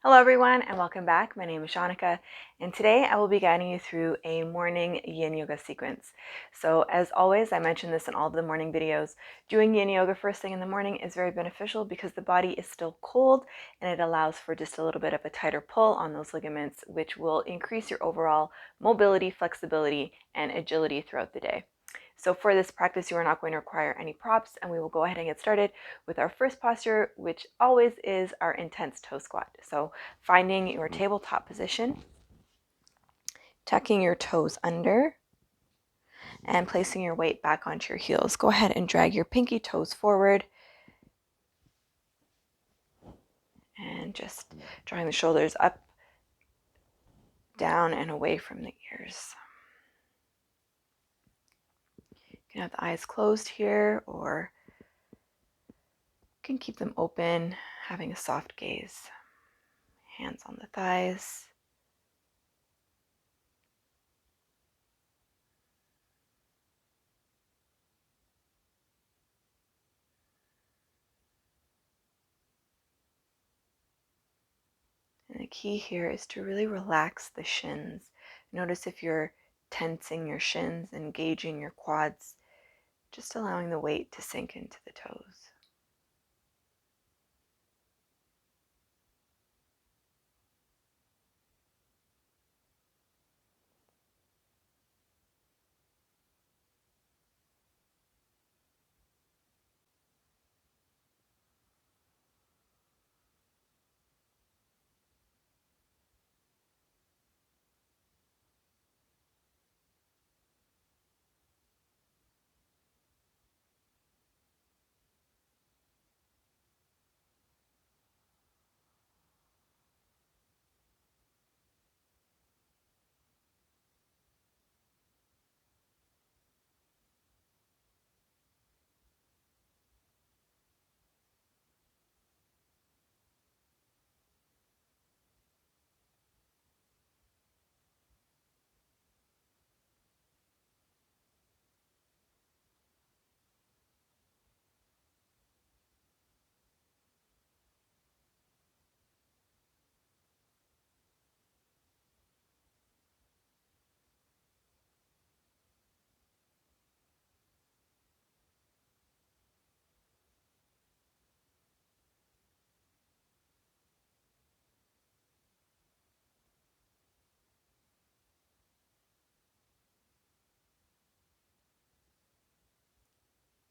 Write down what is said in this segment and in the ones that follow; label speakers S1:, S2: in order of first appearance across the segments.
S1: Hello everyone and welcome back. My name is Shaunneka and today I will be guiding you through a morning Yin Yoga sequence. So as always, I mention this in all of the morning videos, doing Yin Yoga first thing in the morning is very beneficial because the body is still cold and it allows for just a little bit of a tighter pull on those ligaments, which will increase your overall mobility, flexibility, and agility throughout the day. So for this practice, you are not going to require any props, and we will go ahead and get started with our first posture, which always is our intense toe squat. So finding your tabletop position, tucking your toes under, and placing your weight back onto your heels. Go ahead and drag your pinky toes forward, and just drawing the shoulders up, down, and away from the ears. You can have the eyes closed here, or you can keep them open, having a soft gaze. Hands on the thighs. And the key here is to really relax the shins. Notice if you're tensing your shins, engaging your quads, just allowing the weight to sink into the toes.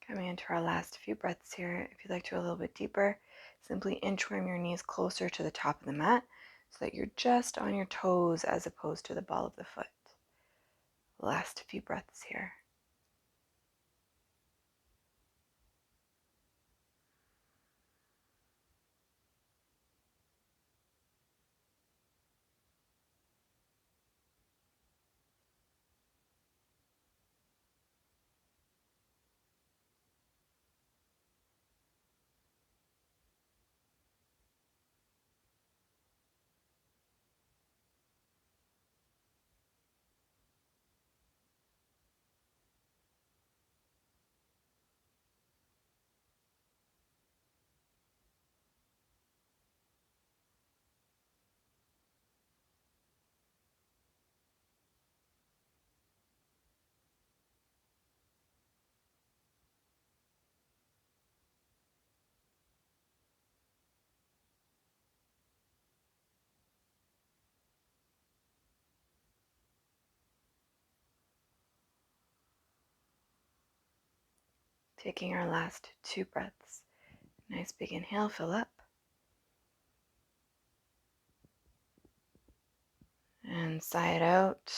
S1: Coming into our last few breaths here, if you'd like to go a little bit deeper, simply inchworm your knees closer to the top of the mat so that you're just on your toes as opposed to the ball of the foot. Last few breaths here. Taking our last two breaths. Nice big inhale, fill up. And sigh it out.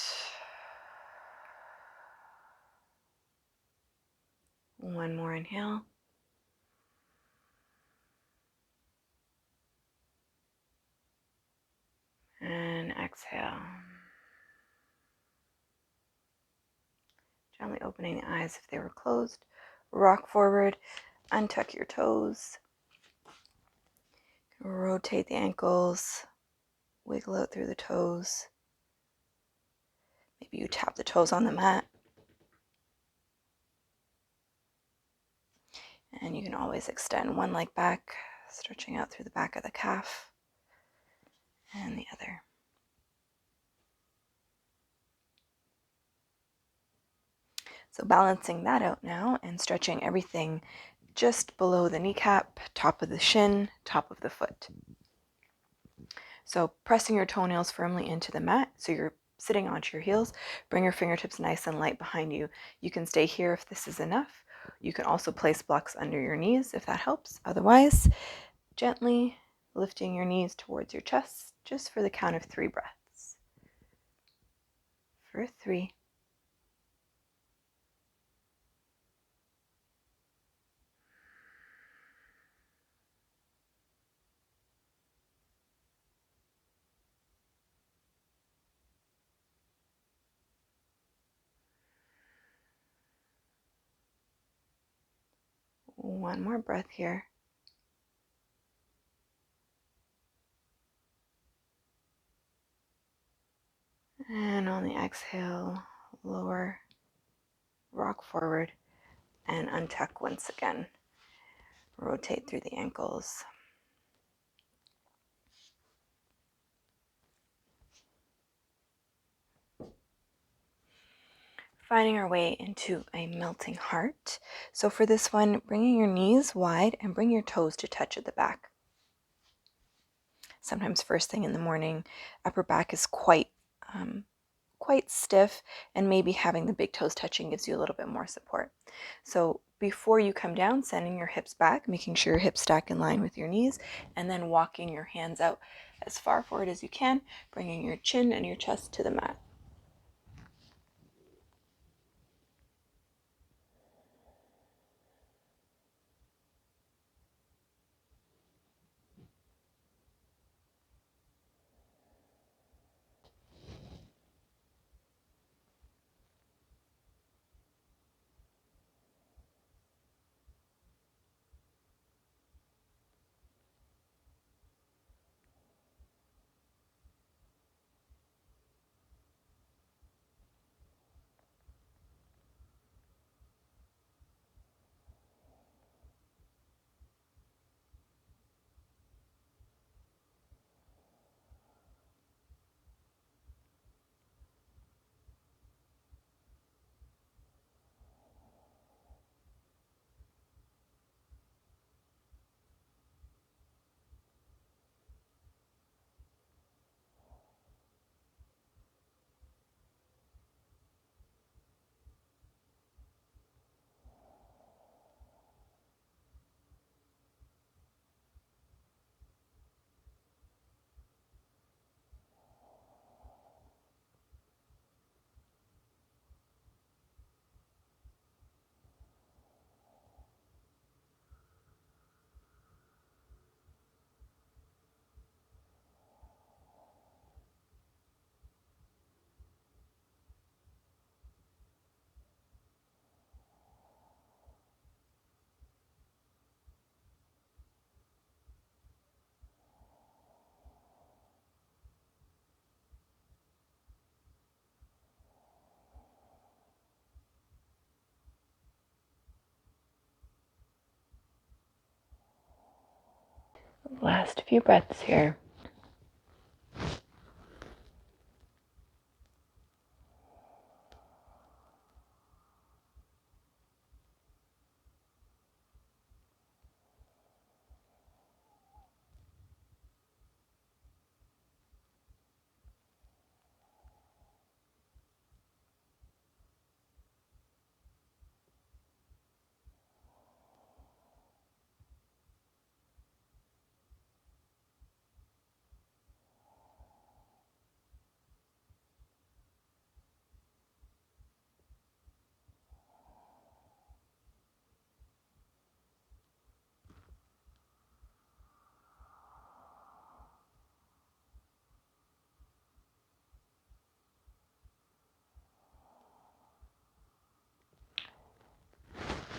S1: One more inhale. And exhale. Gently opening the eyes if they were closed. Rock forward, untuck your toes. Rotate the ankles. Wiggle out through the toes. Maybe you tap the toes on the mat. And you can always extend one leg back, stretching out through the back of the calf. and the other. So balancing that out now and stretching everything just below the kneecap, top of the shin, top of the foot. So pressing your toenails firmly into the mat, so you're sitting onto your heels. Bring your fingertips nice and light behind you. You can stay here if this is enough. You can also place blocks under your knees if that helps. Otherwise, gently lifting your knees towards your chest, just for the count of 3 breaths. For 3. 1 more breath here. And on the exhale, lower, rock forward, and untuck once again. Rotate through the ankles. Finding our way into a melting heart. So for this one, bringing your knees wide and bring your toes to touch at the back. Sometimes first thing in the morning, upper back is quite stiff, and maybe having the big toes touching gives you a little bit more support. So before you come down, sending your hips back, making sure your hips stack in line with your knees, and then walking your hands out as far forward as you can, bringing your chin and your chest to the mat. Last few breaths here.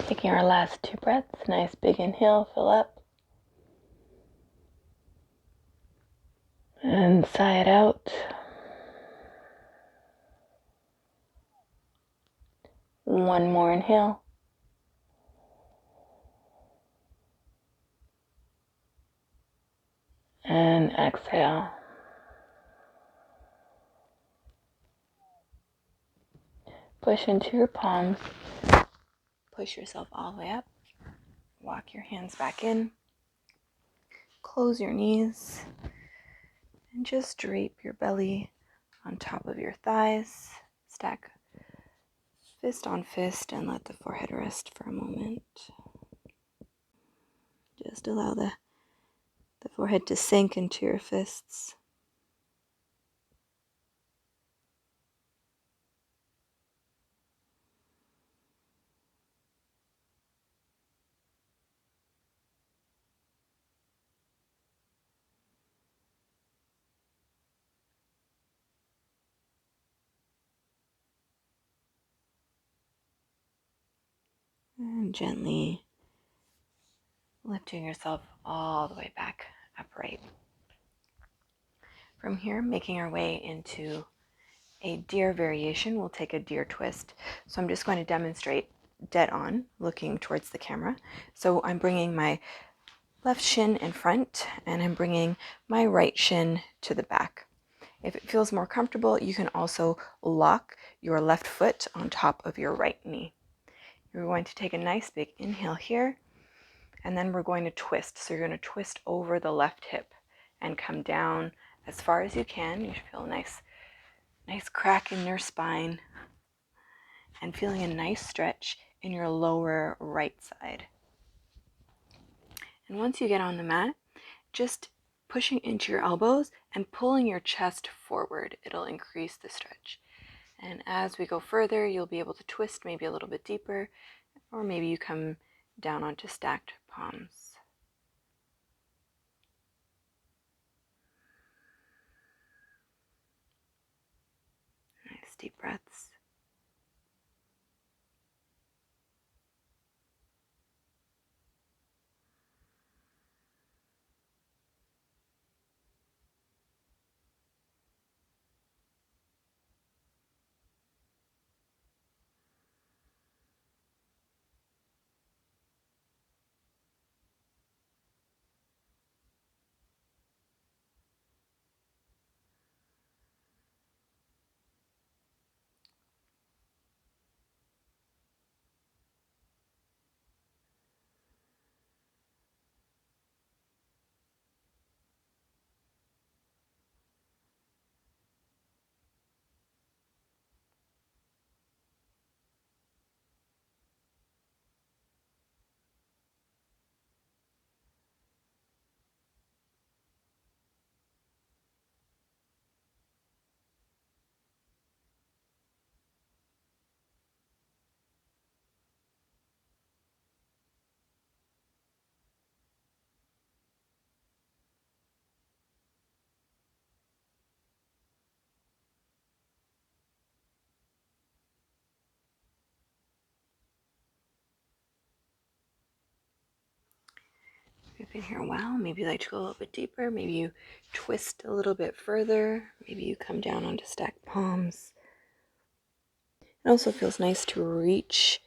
S1: Taking our last 2 breaths, nice big inhale, fill up. And sigh it out. One more inhale. And exhale. Push into your palms. Push yourself all the way up. Walk your hands back in. Close your knees. And just drape your belly on top of your thighs. Stack fist on fist and let the forehead rest for a moment. Just allow the forehead to sink into your fists. And gently lifting yourself all the way back upright. From here, making our way into a deer variation, we'll take a deer twist. So I'm just going to demonstrate dead on, looking towards the camera. So I'm bringing my left shin in front and I'm bringing my right shin to the back. If it feels more comfortable, you can also lock your left foot on top of your right knee. You're going to take a nice big inhale here, and then we're going to twist. So you're going to twist over the left hip and come down as far as you can. You should feel a nice crack in your spine and feeling a nice stretch in your lower right side. And once you get on the mat, just pushing into your elbows and pulling your chest forward. It'll increase the stretch. And as we go further, you'll be able to twist maybe a little bit deeper, or maybe you come down onto stacked palms. Nice deep breaths. You've been here a while. Maybe you'd like to go a little bit deeper. Maybe you twist a little bit further. Maybe you come down onto stacked palms. It also feels nice to reach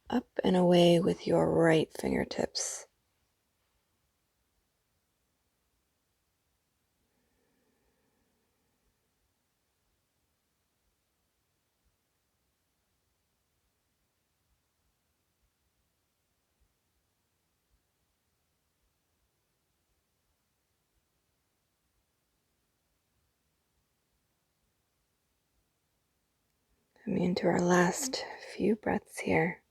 S1: up and away with your right fingertips. Coming into our last few breaths here.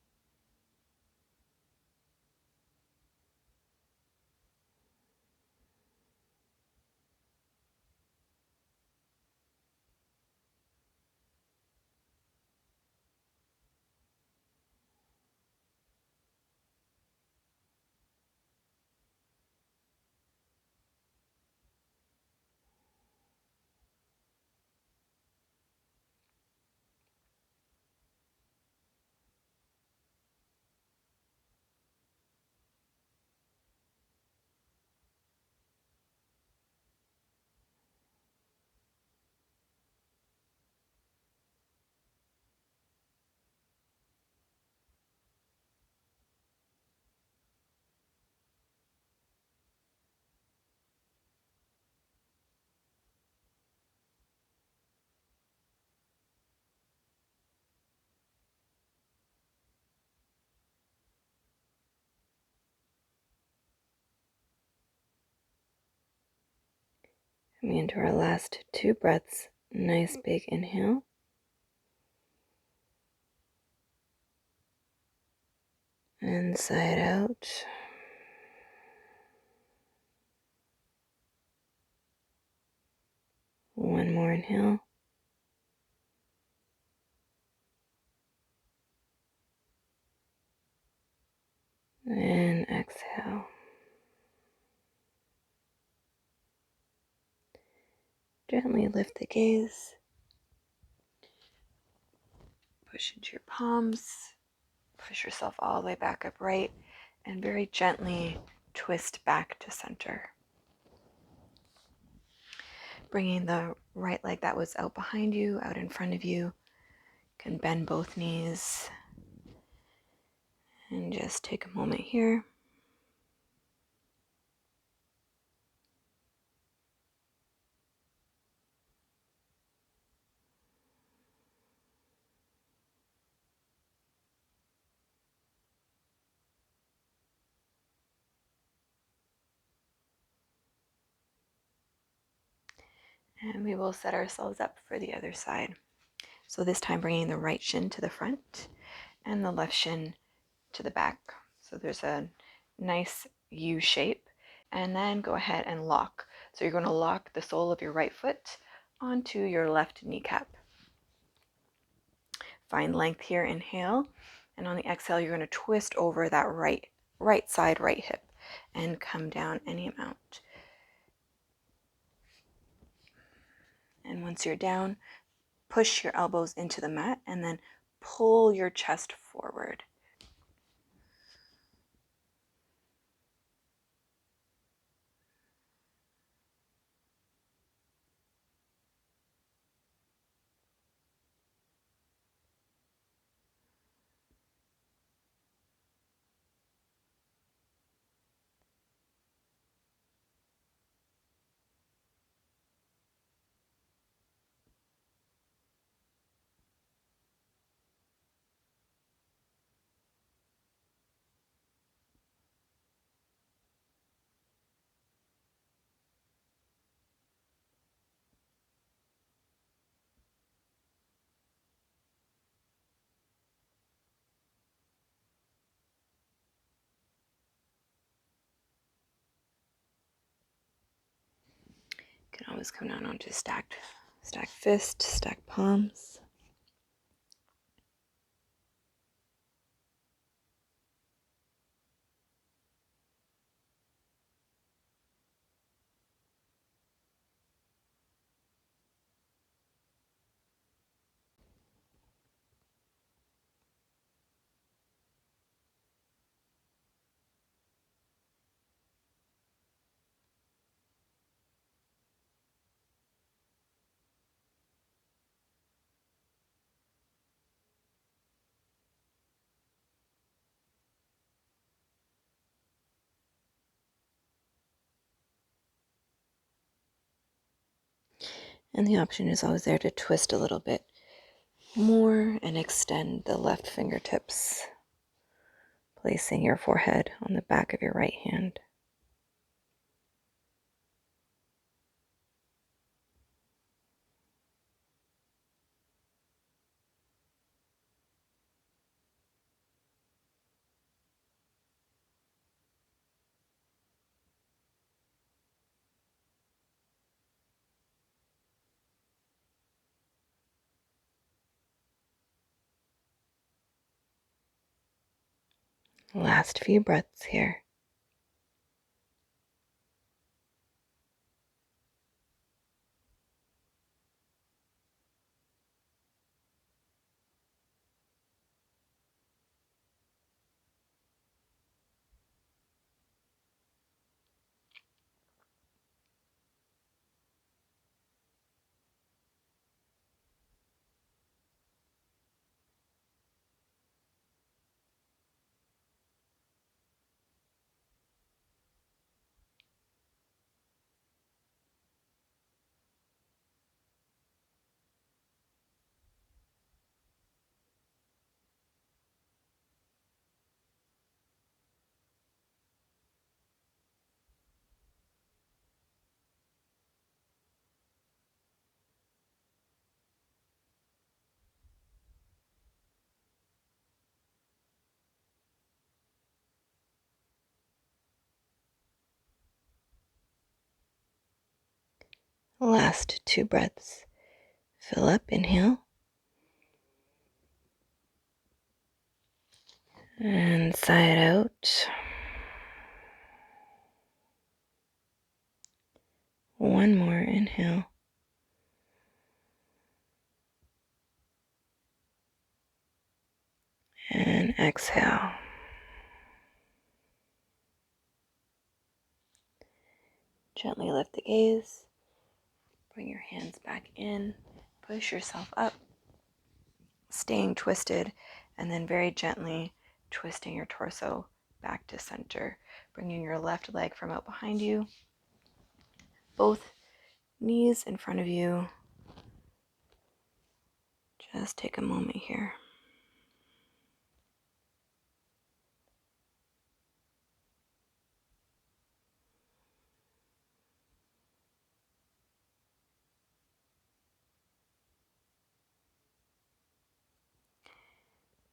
S1: Coming into our last 2 breaths. Nice big inhale. And sigh it out. One more inhale. And exhale. Gently lift the gaze. Push into your palms. Push yourself all the way back upright. And very gently twist back to center. Bringing the right leg that was out behind you, out in front of you. You can bend both knees. And just take a moment here. And we will set ourselves up for the other side. So this time bringing the right shin to the front and the left shin to the back. So there's a nice U shape. And then go ahead and lock. So you're going to lock the sole of your right foot onto your left kneecap. Find length here, inhale. And on the exhale, you're going to twist over that right side, right hip, and come down any amount. And once you're down, push your elbows into the mat and then pull your chest forward. You can always come down onto stacked fist, stacked palms. And the option is always there to twist a little bit more and extend the left fingertips, placing your forehead on the back of your right hand. Last few breaths here. Last 2 breaths. Fill up, inhale. And sigh it out. One more inhale. And exhale. Gently lift the gaze. Bring your hands back in. Push yourself up. Staying twisted, and then very gently twisting your torso back to center. Bringing your left leg from out behind you. Both knees in front of you. Just take a moment here.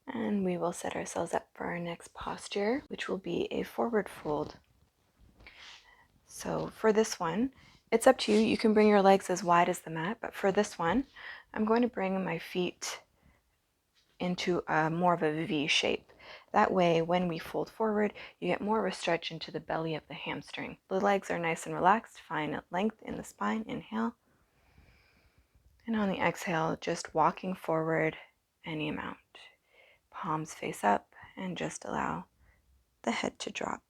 S1: And we will set ourselves up for our next posture, which will be a forward fold. So for this one, it's up to you. You can bring your legs as wide as the mat, but for this one, I'm going to bring my feet into more of a V shape. That way, when we fold forward, you get more of a stretch into the belly of the hamstring. The legs are nice and relaxed, fine length in the spine. Inhale. And on the exhale, just walking forward any amount. Palms face up, and just allow the head to drop.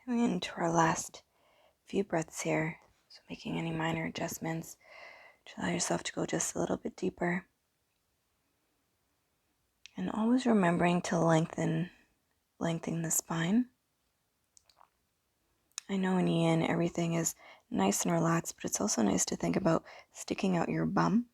S1: Coming into our last few breaths here, so making any minor adjustments to allow yourself to go just a little bit deeper. And always remembering to lengthen the spine. I know in Yin everything is nice and relaxed, but it's also nice to think about sticking out your bum.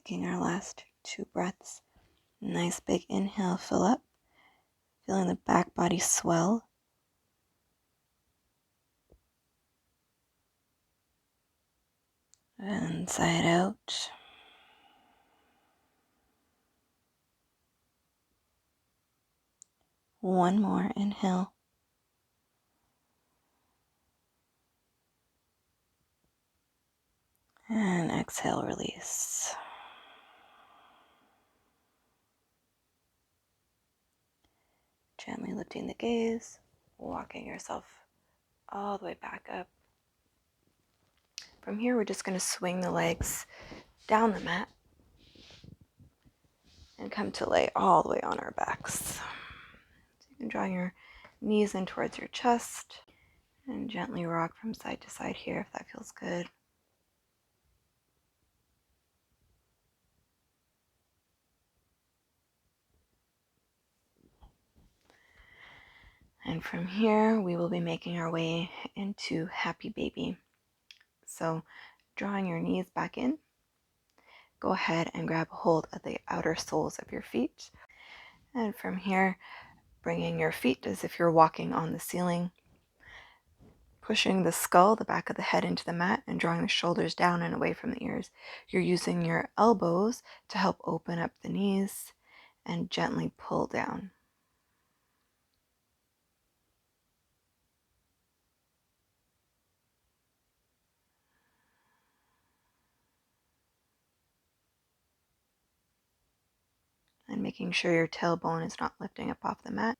S1: Taking our last 2 breaths. Nice big inhale, fill up. Feeling the back body swell. And sigh it out. One more inhale. And exhale, release. Gently lifting the gaze, walking yourself all the way back up. From here, we're just going to swing the legs down the mat and come to lay all the way on our backs. So you can draw your knees in towards your chest and gently rock from side to side here if that feels good. And from here, we will be making our way into Happy Baby. So drawing your knees back in, go ahead and grab a hold of the outer soles of your feet. And from here, bringing your feet as if you're walking on the ceiling, pushing the skull, the back of the head into the mat, and drawing the shoulders down and away from the ears. You're using your elbows to help open up the knees and gently pull down. And making sure your tailbone is not lifting up off the mat.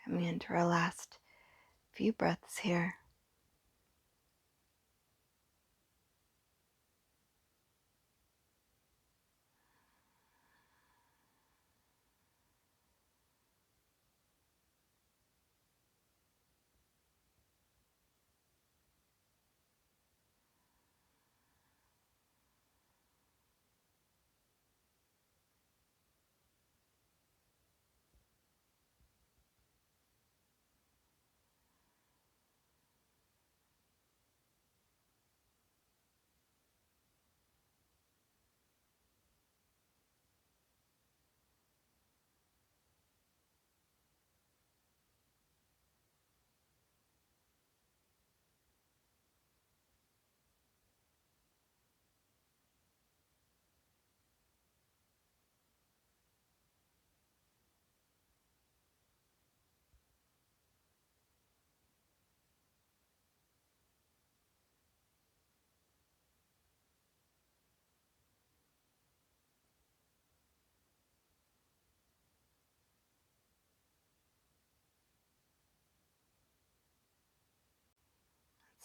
S1: Coming into our last few breaths here.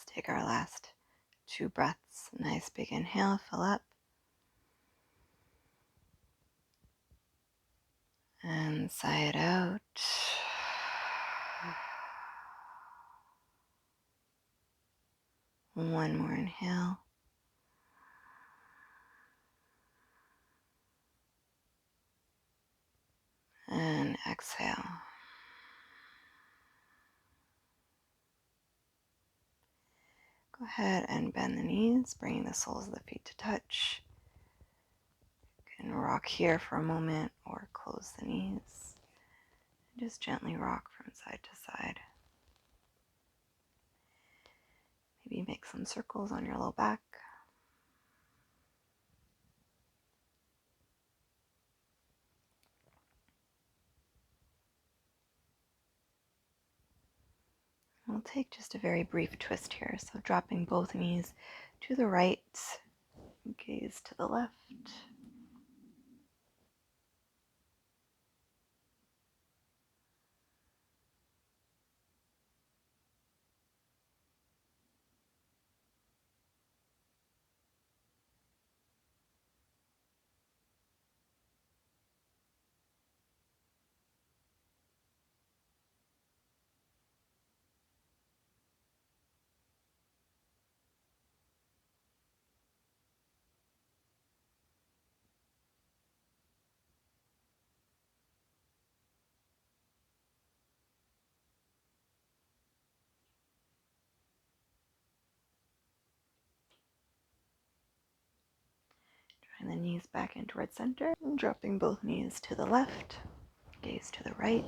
S1: take our last 2 breaths. Nice big inhale, fill up. And sigh it out. One more inhale. And exhale. Go ahead and bend the knees, bringing the soles of the feet to touch. You can rock here for a moment or close the knees. Just gently rock from side to side. Maybe make some circles on your low back. We'll take just a very brief twist here. So dropping both knees to the right, gaze to the left. And the knees back in towards center. And dropping both knees to the left. Gaze to the right.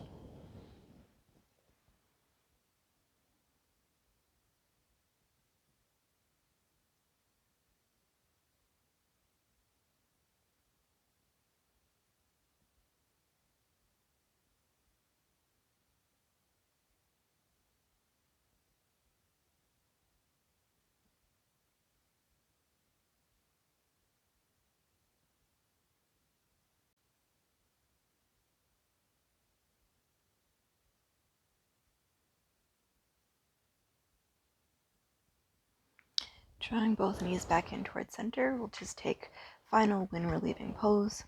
S1: Drawing both knees back in towards center, we'll just take final wind relieving pose.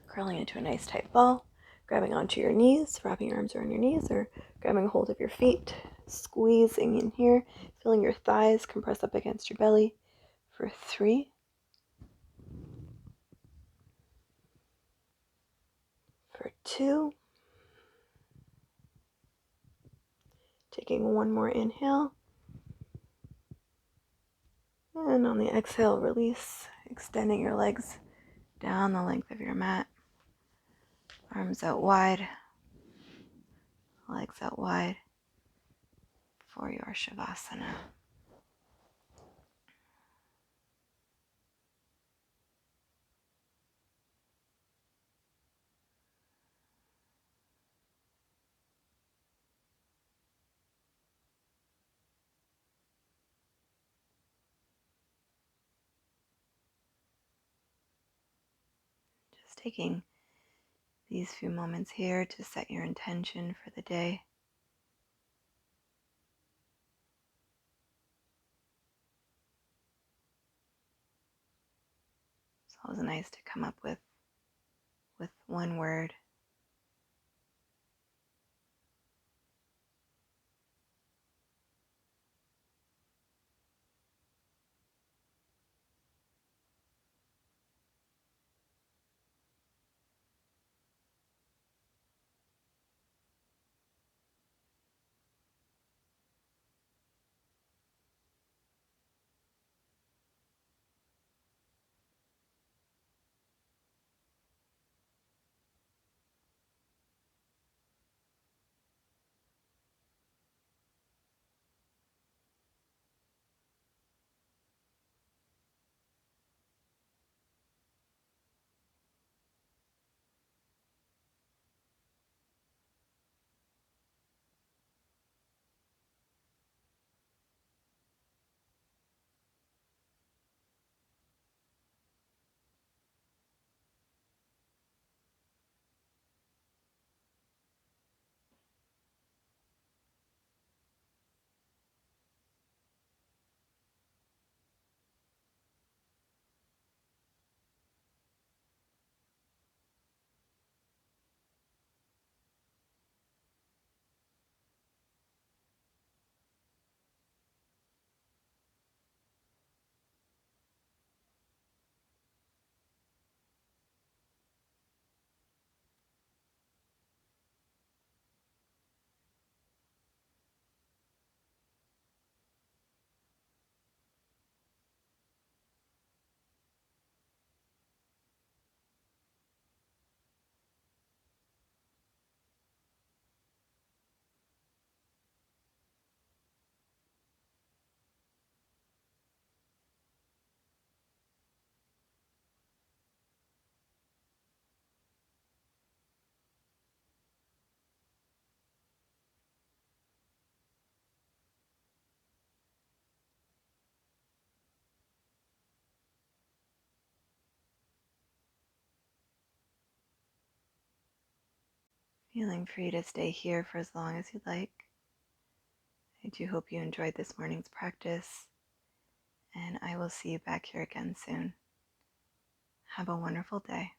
S1: Curling into a nice tight ball, grabbing onto your knees, wrapping your arms around your knees, or grabbing a hold of your feet, squeezing in here, feeling your thighs compress up against your belly for 3, for 2, taking one more inhale, and on the exhale, release, extending your legs down the length of your mat, arms out wide, legs out wide for your Shavasana. Just taking these few moments here to set your intention for the day. It's always nice to come up with one word. feeling free to stay here for as long as you'd like. I do hope you enjoyed this morning's practice, and I will see you back here again soon. Have a wonderful day.